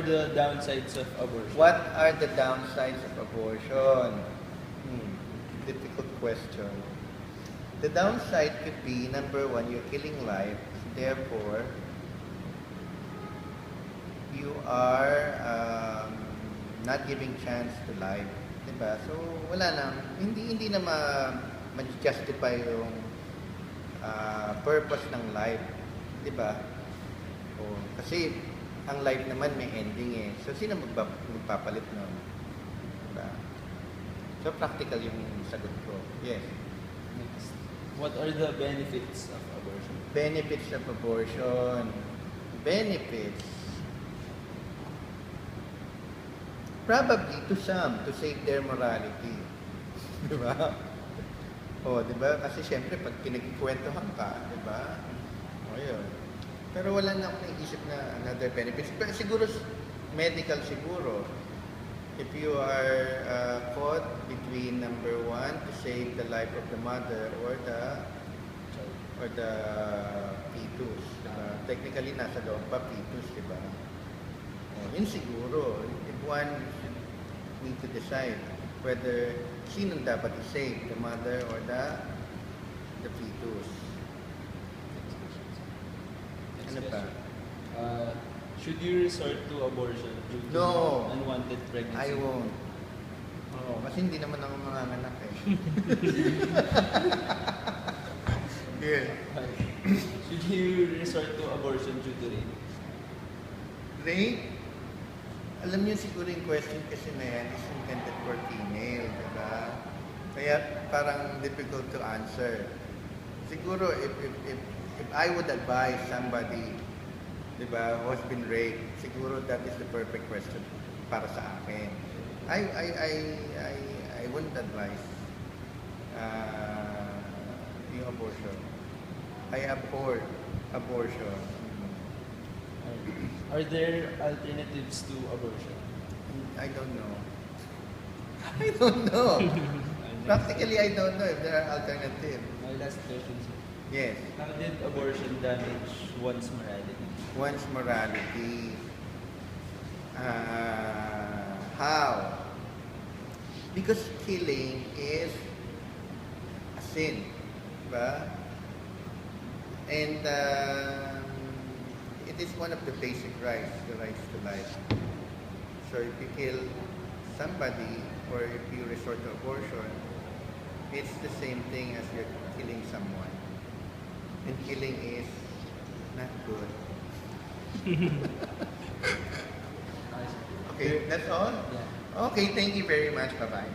the downsides of abortion? What are the downsides of abortion? Difficult question. The downside could be, number one, you're killing life. Therefore, you are not giving chance to life. Diba? So, wala na. Hindi na ma-justify yung purpose ng life. Diba? O, kasi, ang life naman may ending eh. So, sino magpapalit nun? Diba? So, practical yung sagot ko. Yes. Next. What are the benefits of abortion? Benefits of abortion. Benefits. Probably to some, to save their morality. Di ba? O, di ba? Kasi syempre, pag pinagkikwentuhan ka, di ba? O, yun. Pero wala na akong naisip na another benefits. Pero siguro, medical siguro. If you are caught between number one, to save the life of the mother or the fetus. Diba? Technically, nasa loob pa fetus, di ba? Yun siguro. If one should need to decide whether sinong dapat i-save, the mother or the fetus. Ano pa? Should you resort to abortion due to No. unwanted pregnancy? I won't. Oo, kasi hindi naman ako manganganak eh. Yeah. Should you resort to abortion due to rape? Rape? Alam niyo siguro yung question kasi na yan is intended for female, diba? Kaya parang difficult to answer. Siguro if I would advise somebody, diba, who has been raped, siguro that is the perfect question para sa akin. I wouldn't advise yung abortion. I abhor abortion. Are there alternatives to abortion? I don't know. I don't know. Practically, I don't know if there are alternatives. My last question, sir. Yes. How did abortion damage one's morality? One's morality. How? Because killing is a sin. Diba? And it is one of the basic rights, the rights to life. So if you kill somebody or if you resort to abortion, it's the same thing as you're killing someone. And killing is not good. Okay, that's all? Yeah. Okay, thank you very much. Bye-bye.